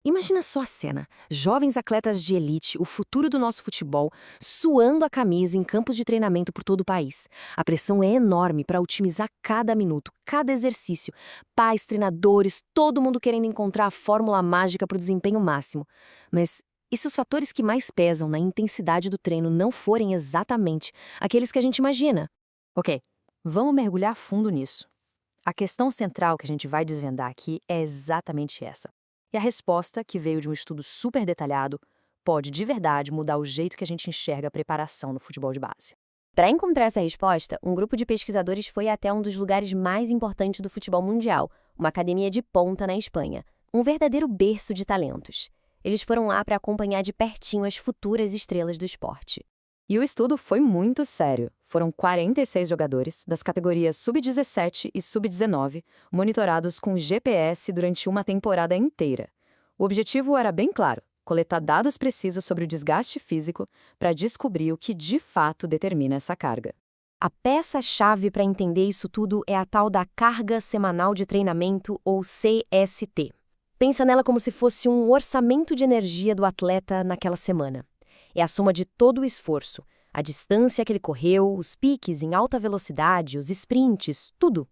Imagina só a cena: jovens atletas de elite, o futuro do nosso futebol, suando a camisa em campos de treinamento por todo o país. A pressão é enorme para otimizar cada minuto, cada exercício. Pais, treinadores, todo mundo querendo encontrar a fórmula mágica para o desempenho máximo. Mas e se os fatores que mais pesam na intensidade do treino não forem exatamente aqueles que a gente imagina? Ok, vamos mergulhar fundo nisso. A questão central que a gente vai desvendar aqui é exatamente essa. E a resposta, que veio de um estudo super detalhado, pode de verdade mudar o jeito que a gente enxerga a preparação no futebol de base. Para encontrar essa resposta, um grupo de pesquisadores foi até um dos lugares mais importantes do futebol mundial, uma academia de ponta na Espanha, um verdadeiro berço de talentos. Eles foram lá para acompanhar de pertinho as futuras estrelas do esporte. E o estudo foi muito sério. Foram 46 jogadores, das categorias sub-17 e sub-19, monitorados com GPS durante uma temporada inteira. O objetivo era bem claro: coletar dados precisos sobre o desgaste físico para descobrir o que de fato determina essa carga. A peça-chave para entender isso tudo é a tal da carga semanal de treinamento, ou CST. Pensa nela como se fosse um orçamento de energia do atleta naquela semana. É a soma de todo o esforço, a distância que ele correu, os piques em alta velocidade, os sprints, tudo.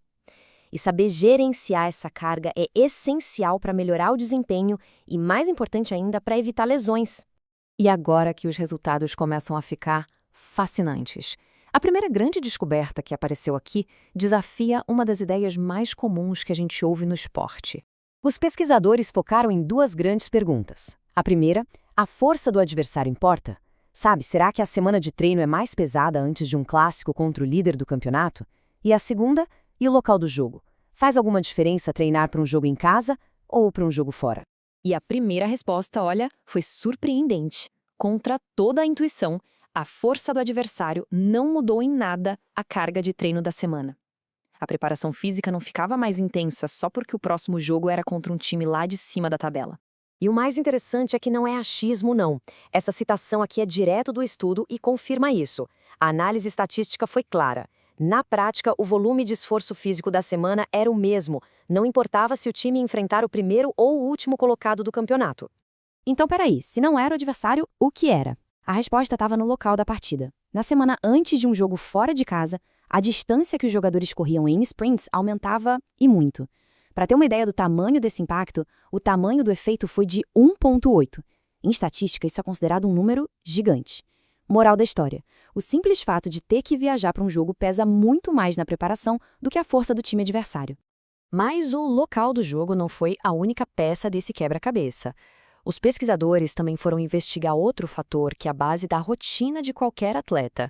E saber gerenciar essa carga é essencial para melhorar o desempenho e, mais importante ainda, para evitar lesões. E agora que os resultados começam a ficar fascinantes. A primeira grande descoberta que apareceu aqui desafia uma das ideias mais comuns que a gente ouve no esporte. Os pesquisadores focaram em duas grandes perguntas. A primeira: a força do adversário importa? Sabe, será que a semana de treino é mais pesada antes de um clássico contra o líder do campeonato? E a segunda: e o local do jogo? Faz alguma diferença treinar para um jogo em casa ou para um jogo fora? E a primeira resposta, olha, foi surpreendente. Contra toda a intuição, a força do adversário não mudou em nada a carga de treino da semana. A preparação física não ficava mais intensa só porque o próximo jogo era contra um time lá de cima da tabela. E o mais interessante é que não é achismo, não. Essa citação aqui é direto do estudo e confirma isso. A análise estatística foi clara. Na prática, o volume de esforço físico da semana era o mesmo, não importava se o time enfrentar o primeiro ou o último colocado do campeonato. Então, peraí, se não era o adversário, o que era? A resposta estava no local da partida. Na semana antes de um jogo fora de casa, a distância que os jogadores corriam em sprints aumentava e muito. Para ter uma ideia do tamanho desse impacto, o tamanho do efeito foi de 1,8. Em estatística, isso é considerado um número gigante. Moral da história: o simples fato de ter que viajar para um jogo pesa muito mais na preparação do que a força do time adversário. Mas o local do jogo não foi a única peça desse quebra-cabeça. Os pesquisadores também foram investigar outro fator que é a base da rotina de qualquer atleta: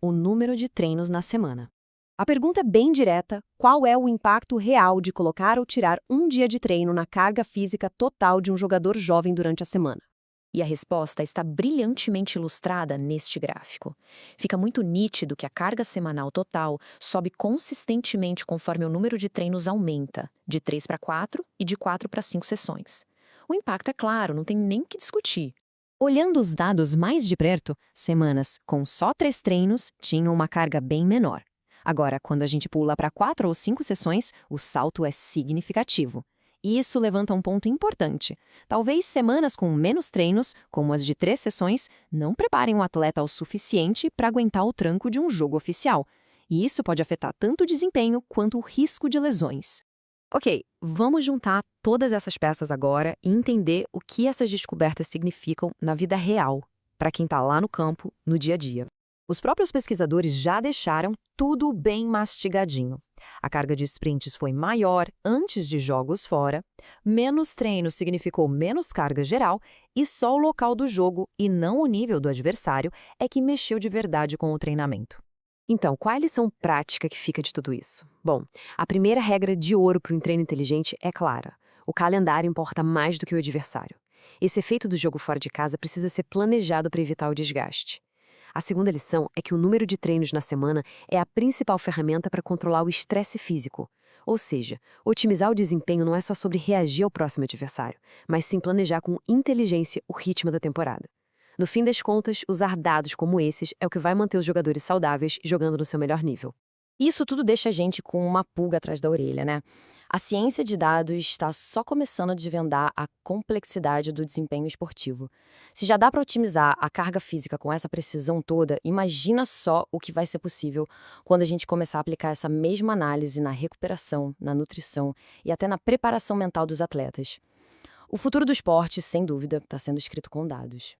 o número de treinos na semana. A pergunta é bem direta: qual é o impacto real de colocar ou tirar um dia de treino na carga física total de um jogador jovem durante a semana? E a resposta está brilhantemente ilustrada neste gráfico. Fica muito nítido que a carga semanal total sobe consistentemente conforme o número de treinos aumenta, de 3 para 4 e de 4 para 5 sessões. O impacto é claro, não tem nem o que discutir. Olhando os dados mais de perto, semanas com só 3 treinos tinham uma carga bem menor. Agora, quando a gente pula para 4 ou 5 sessões, o salto é significativo. E isso levanta um ponto importante. Talvez semanas com menos treinos, como as de 3 sessões, não preparem o atleta o suficiente para aguentar o tranco de um jogo oficial. E isso pode afetar tanto o desempenho quanto o risco de lesões. Ok, vamos juntar todas essas peças agora e entender o que essas descobertas significam na vida real, para quem está lá no campo, no dia a dia. Os próprios pesquisadores já deixaram tudo bem mastigadinho. A carga de sprints foi maior antes de jogos fora, menos treino significou menos carga geral e só o local do jogo, e não o nível do adversário, é que mexeu de verdade com o treinamento. Então, qual é a lição prática que fica de tudo isso? Bom, a primeira regra de ouro para um treino inteligente é clara: o calendário importa mais do que o adversário. Esse efeito do jogo fora de casa precisa ser planejado para evitar o desgaste. A segunda lição é que o número de treinos na semana é a principal ferramenta para controlar o estresse físico. Ou seja, otimizar o desempenho não é só sobre reagir ao próximo adversário, mas sim planejar com inteligência o ritmo da temporada. No fim das contas, usar dados como esses é o que vai manter os jogadores saudáveis jogando no seu melhor nível. Isso tudo deixa a gente com uma pulga atrás da orelha, né? A ciência de dados está só começando a desvendar a complexidade do desempenho esportivo. Se já dá para otimizar a carga física com essa precisão toda, imagina só o que vai ser possível quando a gente começar a aplicar essa mesma análise na recuperação, na nutrição e até na preparação mental dos atletas. O futuro do esporte, sem dúvida, está sendo escrito com dados.